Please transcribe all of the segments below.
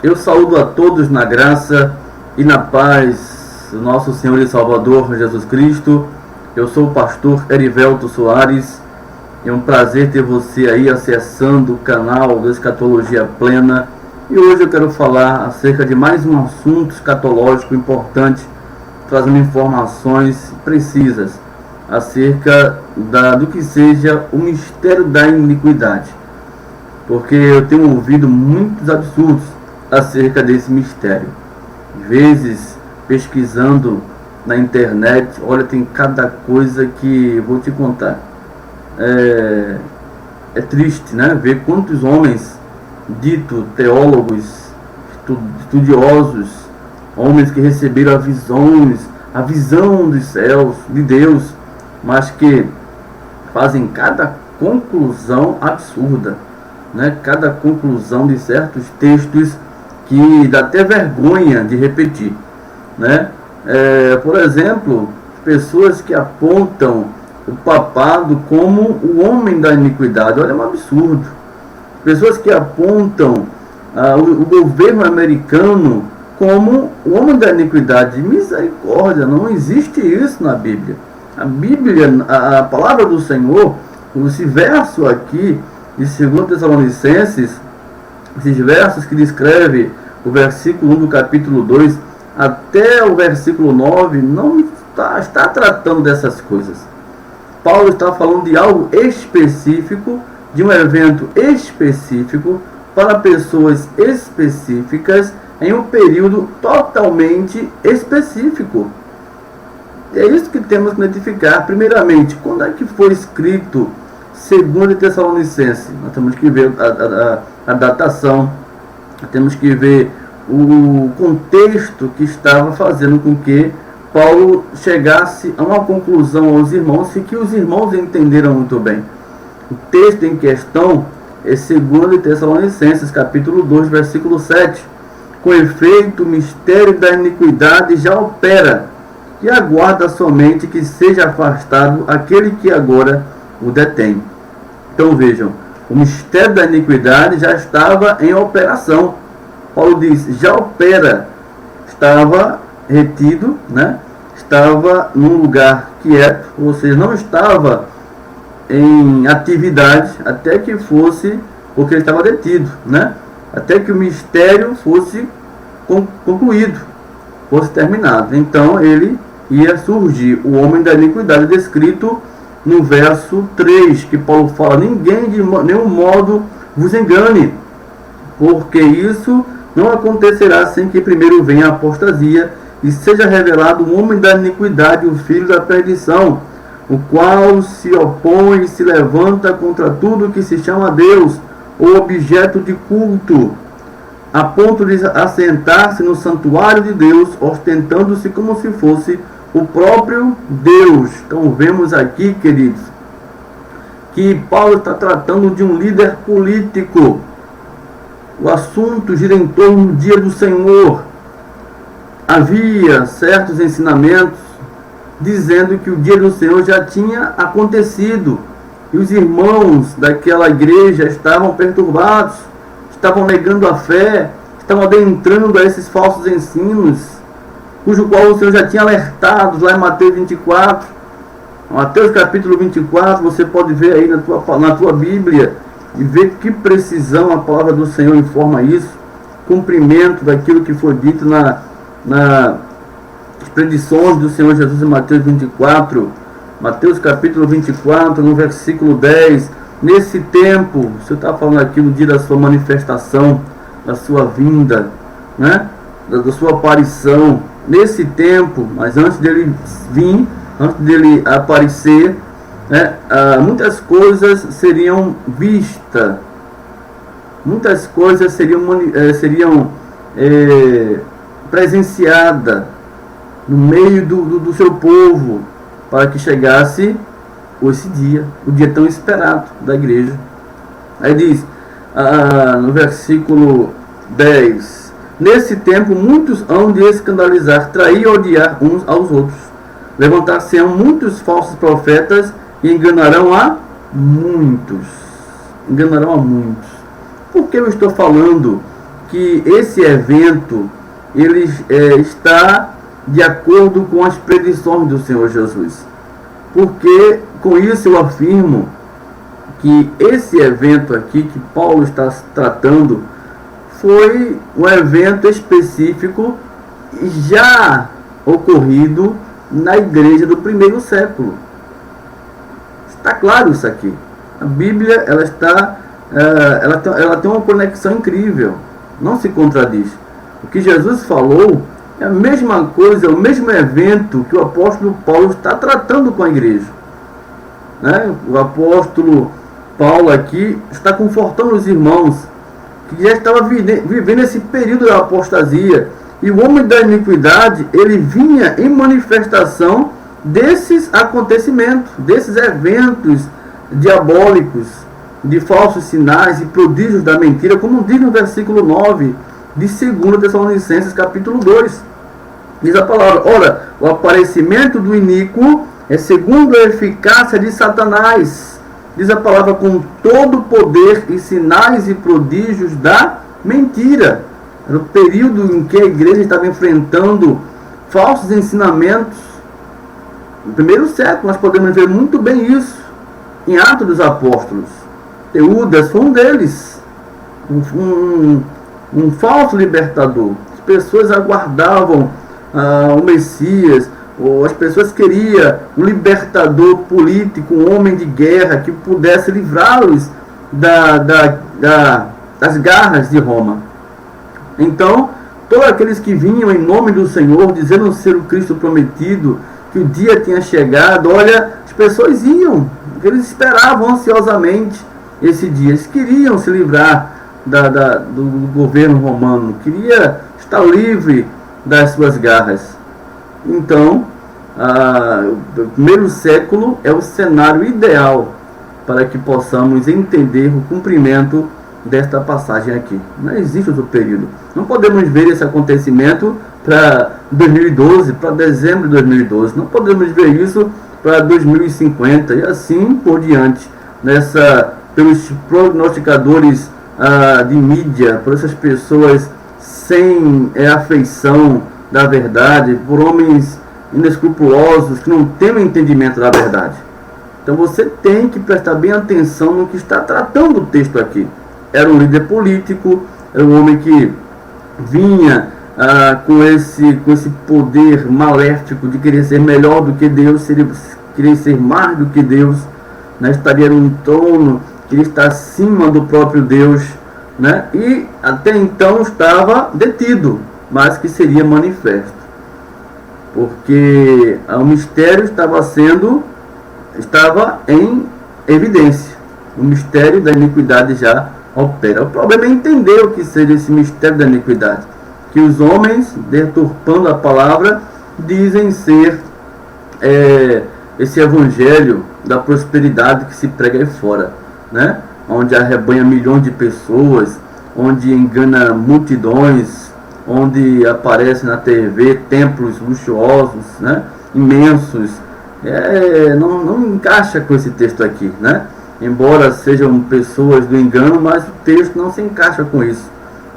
Eu saúdo a todos na graça e na paz do nosso Senhor e Salvador Jesus Cristo. Eu sou o pastor Erivelto Soares. É um prazer ter você aí acessando o canal da Escatologia Plena. E hoje eu quero falar acerca de mais um assunto escatológico importante, trazendo informações precisas acerca do que seja o mistério da iniquidade. Porque eu tenho ouvido muitos absurdos acerca desse mistério. Às vezes, pesquisando na internet, olha, tem cada coisa que vou te contar. É triste, né? Ver quantos homens dito teólogos, estudiosos, homens que receberam a visão dos céus, de Deus, mas que fazem cada conclusão absurda, né? Cada conclusão de certos textos que dá até vergonha de repetir, né? Por exemplo, pessoas que apontam o papado como o homem da iniquidade. Olha, é um absurdo. Pessoas que apontam o governo americano como o homem da iniquidade. Misericórdia, não existe isso na Bíblia. A Bíblia, a palavra do Senhor, esse verso aqui de 2 Tessalonicenses, esses versos que descreve o versículo 1 do capítulo 2 até o versículo 9, não está tratando dessas coisas. Paulo está falando de algo específico, de um evento específico, para pessoas específicas, em um período totalmente específico. É isso que temos que identificar. Primeiramente, quando é que foi escrito 2 Tessalonicenses? Nós temos que ver a datação, temos que ver o contexto que estava fazendo com que Paulo chegasse a uma conclusão aos irmãos e que os irmãos entenderam muito bem. O texto em questão é 2 Tessalonicenses, capítulo 2, versículo 7. Com efeito, o mistério da iniquidade já opera, e aguarda somente que seja afastado aquele que agora o detém. Então vejam, o mistério da iniquidade já estava em operação. Paulo diz, já opera, estava retido, né? Estava num lugar quieto, ou seja, não estava em atividade até que fosse, porque ele estava detido, né? Até que o mistério fosse concluído, fosse terminado. Então ele ia surgir, o homem da iniquidade, descrito no verso 3, que Paulo fala, ninguém de nenhum modo vos engane, porque isso não acontecerá sem que primeiro venha a apostasia e seja revelado o homem da iniquidade, o filho da perdição, o qual se opõe e se levanta contra tudo que se chama Deus, ou objeto de culto, a ponto de assentar-se no santuário de Deus, ostentando-se como se fosse o próprio Deus. Então vemos aqui, queridos, que Paulo está tratando de um líder político. O assunto gira em torno do dia do Senhor. Havia certos ensinamentos dizendo que o dia do Senhor já tinha acontecido. E os irmãos daquela igreja estavam perturbados, estavam negando a fé, estavam adentrando a esses falsos ensinos, cujo qual o Senhor já tinha alertado lá em Mateus 24. Mateus capítulo 24, você pode ver aí na tua Bíblia, e ver que precisão a palavra do Senhor informa isso, cumprimento daquilo que foi dito nas predições do Senhor Jesus em Mateus 24, Mateus capítulo 24, no versículo 10, nesse tempo, o Senhor está falando aqui no dia da sua manifestação, da sua vinda, né? Da sua aparição, nesse tempo, mas antes dele vir, antes dele aparecer, né, muitas coisas seriam vistas, muitas coisas seriam presenciadas no meio do seu povo, para que chegasse esse dia, o dia tão esperado da igreja. Aí diz, no versículo 10, nesse tempo muitos hão de escandalizar, trair e odiar uns aos outros, levantar-se-ão muitos falsos profetas e enganarão a muitos. Por que eu estou falando que esse evento ele está de acordo com as predições do Senhor Jesus. Porque com isso eu afirmo que esse evento aqui que Paulo está tratando foi um evento específico já ocorrido na igreja do primeiro século. Está claro isso aqui. A Bíblia ela tem uma conexão incrível, não se contradiz. O que Jesus falou é a mesma coisa, é o mesmo evento que o apóstolo Paulo está tratando com a igreja, né? O apóstolo Paulo aqui está confortando os irmãos que já estavam vivendo esse período da apostasia, e o homem da iniquidade ele vinha em manifestação desses acontecimentos, desses eventos diabólicos, de falsos sinais e prodígios da mentira, como diz no versículo 9 de 2 Tessalonicenses capítulo 2. Diz a palavra: ora, o aparecimento do iníquo é segundo a eficácia de Satanás. Diz a palavra: com todo o poder e sinais e prodígios da mentira. Era o período em que a igreja estava enfrentando falsos ensinamentos. No primeiro século nós podemos ver muito bem isso em Atos dos Apóstolos. Teudas foi um deles, um falso libertador. As pessoas aguardavam o Messias, ou as pessoas queriam um libertador político, um homem de guerra que pudesse livrá-los das garras de Roma. Então, todos aqueles que vinham em nome do Senhor, dizendo ser o Cristo prometido, que o dia tinha chegado, olha, as pessoas iam, eles esperavam ansiosamente esse dia, eles queriam se livrar do governo romano, queria estar livre das suas garras. Então, o primeiro século é o cenário ideal para que possamos entender o cumprimento desta passagem aqui. Não existe outro período. Não podemos ver esse acontecimento para 2012, para dezembro de 2012. Não podemos ver isso para 2050 e assim por diante. Pelos prognosticadores de mídia, por essas pessoas sem afeição da verdade, por homens inescrupulosos que não têm o entendimento da verdade. Então você tem que prestar bem atenção no que está tratando o texto aqui. Era um líder político, era um homem que vinha com esse poder maléfico de querer ser melhor do que Deus, querer ser mais do que Deus, né? Estaria num trono, queria estar acima do próprio Deus, né? E até então estava detido, mas que seria manifesto, porque o mistério estava em evidência. O mistério da iniquidade já opera. O problema é entender o que seja esse mistério da iniquidade, que os homens, deturpando a palavra, dizem ser esse evangelho da prosperidade que se prega aí fora, né? Onde arrebanha milhões de pessoas, onde engana multidões, onde aparece na TV templos luxuosos, né? Imensos. Não encaixa com esse texto aqui, né? Embora sejam pessoas do engano, mas o texto não se encaixa com isso.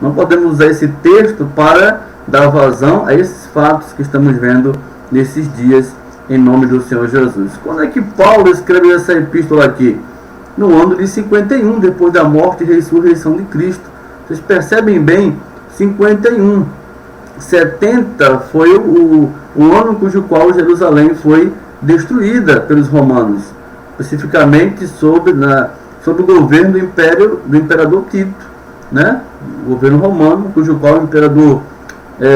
Não podemos usar esse texto para dar vazão a esses fatos que estamos vendo nesses dias, em nome do Senhor Jesus. Quando é que Paulo escreveu essa epístola aqui? No ano de 51, depois da morte e ressurreição de Cristo. Vocês percebem bem, 51. 70 foi o ano cujo qual Jerusalém foi destruída pelos romanos, especificamente sob o governo do imperador Tito, né? O governo romano, cujo qual o imperador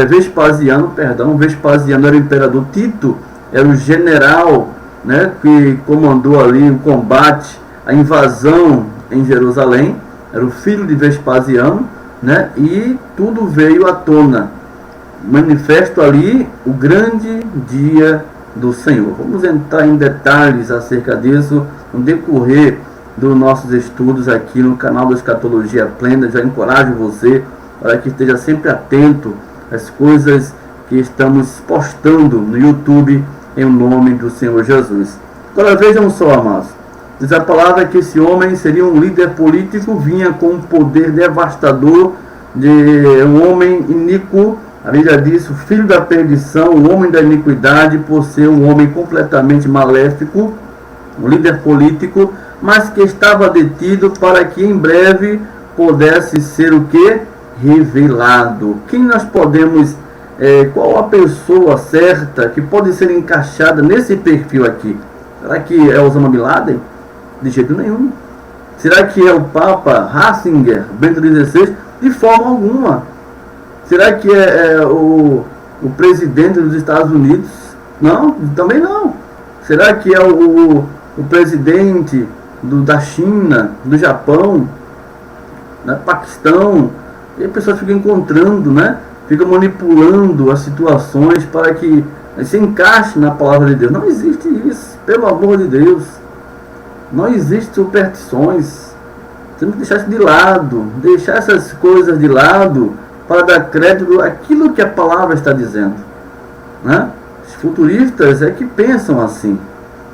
Vespasiano era o imperador. Tito era o general, né, que comandou ali o combate, a invasão em Jerusalém. Era o filho de Vespasiano, né? E tudo veio à tona, manifesto ali o grande dia do Senhor. Vamos entrar em detalhes acerca disso no decorrer dos nossos estudos aqui no canal da Escatologia Plena. Já encorajo você para que esteja sempre atento às coisas que estamos postando no YouTube em nome do Senhor Jesus. Agora vejam só, amados. Diz a palavra que esse homem seria um líder político, vinha com um poder devastador de um homem iníquo. A Bíblia diz: o filho da perdição, o homem da iniquidade, por ser um homem completamente maléfico, um líder político, mas que estava detido para que em breve pudesse ser o que? Revelado. Quem nós podemos, qual a pessoa certa que pode ser encaixada nesse perfil aqui? Será que é Osama Bin Laden? De jeito nenhum. Será que é o Papa Ratzinger, Bento XVI? De forma alguma. Será que é o presidente dos Estados Unidos? Não, também não. Será que é o presidente da China, do Japão, né, Paquistão? E a pessoa fica encontrando, né? Fica manipulando as situações para que se encaixe na palavra de Deus. Não existe isso, pelo amor de Deus. Não existe superstições. Temos que deixar isso de lado, deixar essas coisas de lado para dar crédito àquilo que a palavra está dizendo, né? Os futuristas é que pensam assim,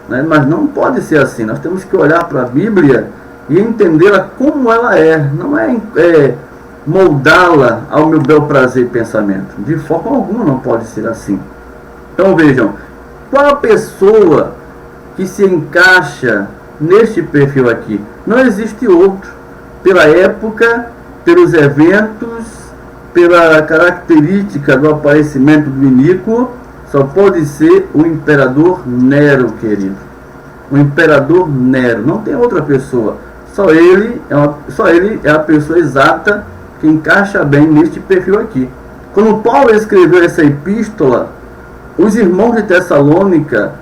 né? Mas não pode ser assim. Nós temos que olhar para a Bíblia e entendê-la como ela é. Não é moldá-la ao meu bel prazer e pensamento. De forma alguma não pode ser assim. Então vejam, qual a pessoa que se encaixa neste perfil aqui? Não existe outro. Pela época, pelos eventos, pela característica do aparecimento do iníquo, só pode ser o imperador Nero, querido. O imperador Nero. Não tem outra pessoa. Só ele é a pessoa exata que encaixa bem neste perfil aqui. Quando Paulo escreveu essa epístola, os irmãos de Tessalônica,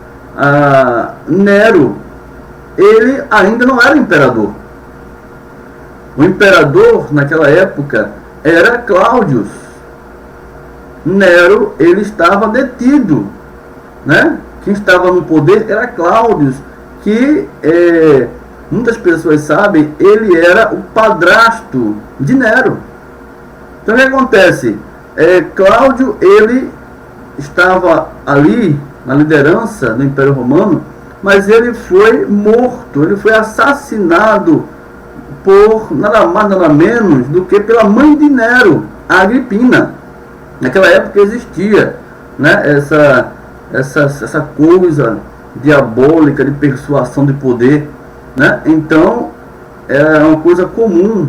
Nero, ele ainda não era imperador. O imperador naquela época era Cláudio. Nero, ele estava detido, né? Quem estava no poder era Cláudio, que muitas pessoas sabem, ele era o padrasto de Nero. Então o que acontece? Cláudio, ele estava ali na liderança do Império Romano, mas ele foi morto, ele foi assassinado por nada mais, nada menos do que pela mãe de Nero, a Agripina. Naquela época existia, né, essa coisa diabólica de persuasão de poder, né? Então era uma coisa comum,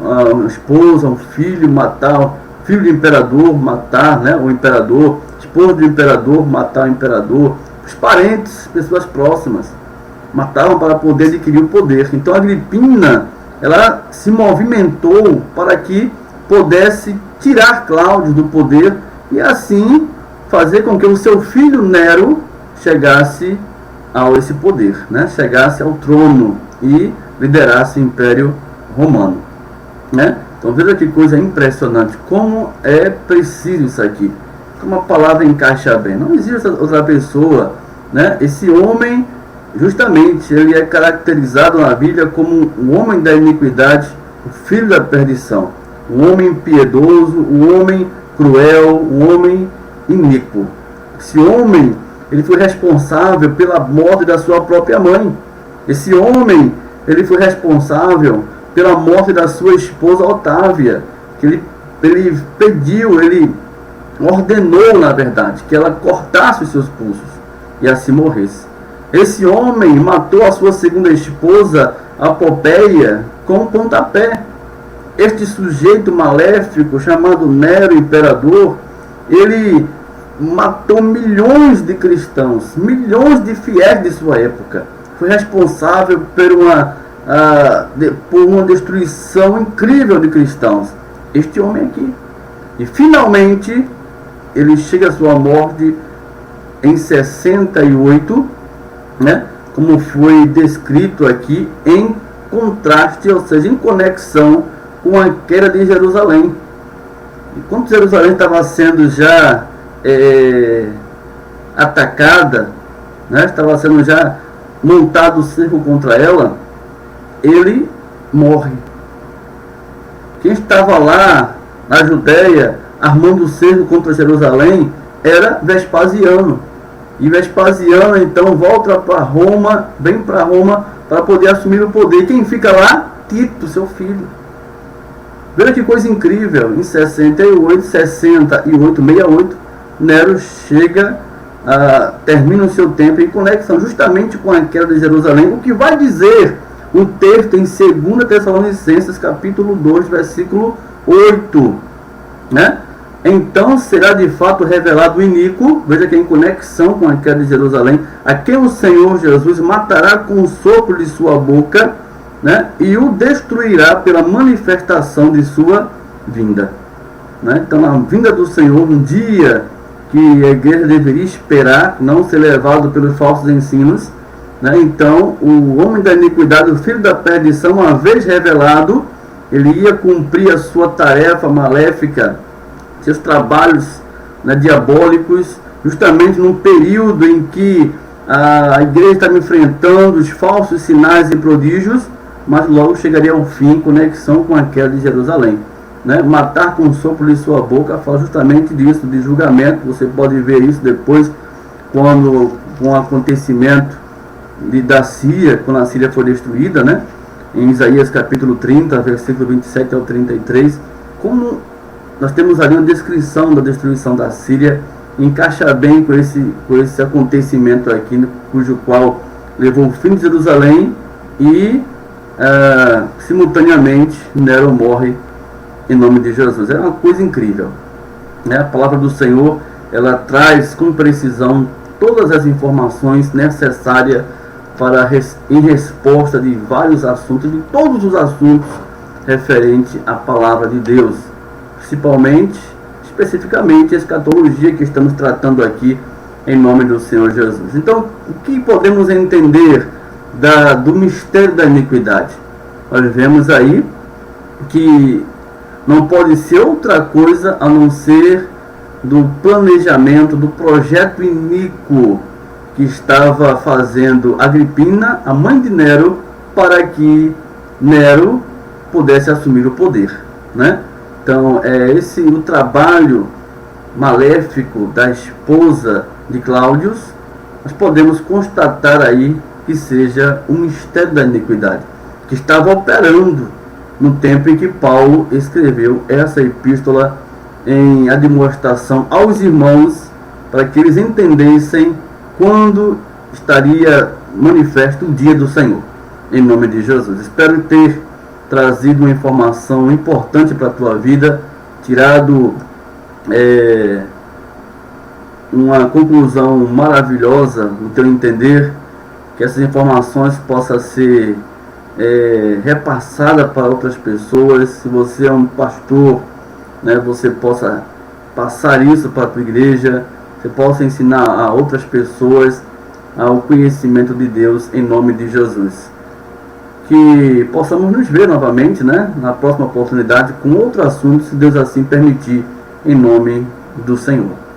uma esposa, um filho matar, filho do imperador matar, né, o imperador, esposa do imperador matar o imperador, os parentes, pessoas próximas matavam para poder adquirir o poder. Então a Agripina, ela se movimentou para que pudesse tirar Cláudio do poder e assim fazer com que o seu filho Nero chegasse a esse poder, né? Chegasse ao trono e liderasse o Império Romano, né? Então veja que coisa impressionante, como é preciso isso aqui, como a palavra encaixa bem. Não existe outra pessoa, né? Esse homem, justamente, ele é caracterizado na Bíblia como o homem da iniquidade, o filho da perdição, o homem impiedoso, o homem cruel, o homem iníquo. Esse homem, ele foi responsável pela morte da sua própria mãe. Esse homem, ele foi responsável pela morte da sua esposa Otávia, que ele pediu, ele ordenou, na verdade, que ela cortasse os seus pulsos e assim morresse. Esse homem matou a sua segunda esposa, a Popeia, com um pontapé. Este sujeito maléfico, chamado Nero, imperador, ele matou milhões de cristãos, milhões de fiéis de sua época. Foi responsável por uma destruição incrível de cristãos. Este homem aqui. E finalmente, ele chega à sua morte em 68, né? Como foi descrito aqui, em contraste, ou seja, em conexão com a queda de Jerusalém. Enquanto Jerusalém estava sendo já atacada, né? Estava sendo já montado o cerco contra ela, ele morre. Quem estava lá na Judéia armando o cerco contra Jerusalém era Vespasiano. E Vespasiano então volta para Roma, vem para Roma para poder assumir o poder. Quem fica lá? Tito, seu filho. Veja que coisa incrível, em 68, Nero chega, termina o seu tempo em conexão justamente com a queda de Jerusalém, o que vai dizer o texto em 2 Tessalonicenses capítulo 2, versículo 8, né? Então será de fato revelado o iníquo, veja que é em conexão com a queda de Jerusalém, a quem o Senhor Jesus matará com o sopro de sua boca, né? E o destruirá pela manifestação de sua vinda, né? Então a vinda do Senhor, um dia que a igreja deveria esperar, não ser levado pelos falsos ensinos, né? Então o homem da iniquidade, o filho da perdição, uma vez revelado, ele ia cumprir a sua tarefa maléfica, seus trabalhos, né, diabólicos, justamente num período em que a igreja estava enfrentando os falsos sinais e prodígios, mas logo chegaria ao fim em conexão com a queda de Jerusalém, né? Matar com o sopro de sua boca fala justamente disso, de julgamento. Você pode ver isso depois, quando com o acontecimento da Síria, quando a Síria foi destruída, né? Em Isaías capítulo 30, versículo 27 ao 33, como nós temos ali uma descrição da destruição da Síria, encaixa bem com esse acontecimento aqui, cujo qual levou o fim de Jerusalém e simultaneamente Nero morre em nome de Jesus. É uma coisa incrível, né? A palavra do Senhor, ela traz com precisão todas as informações necessárias em resposta de vários assuntos, de todos os assuntos referentes à palavra de Deus, especificamente a escatologia que estamos tratando aqui em nome do Senhor Jesus. Então, o que podemos entender do mistério da iniquidade? Nós vemos aí que não pode ser outra coisa a não ser do planejamento, do projeto iníquo que estava fazendo Agripina, a mãe de Nero, para que Nero pudesse assumir o poder, né? Então, o trabalho maléfico da esposa de Cláudio, nós podemos constatar aí que seja um mistério da iniquidade, que estava operando no tempo em que Paulo escreveu essa epístola em admoestação aos irmãos, para que eles entendessem quando estaria manifesto o dia do Senhor, em nome de Jesus. Espero ter trazido uma informação importante para a tua vida, tirado uma conclusão maravilhosa no teu entender, que essas informações possam ser repassadas para outras pessoas. Se você é um pastor, né, você possa passar isso para a tua igreja, você possa ensinar a outras pessoas ao conhecimento de Deus em nome de Jesus. Que possamos nos ver novamente, né, na próxima oportunidade com outro assunto, se Deus assim permitir, em nome do Senhor.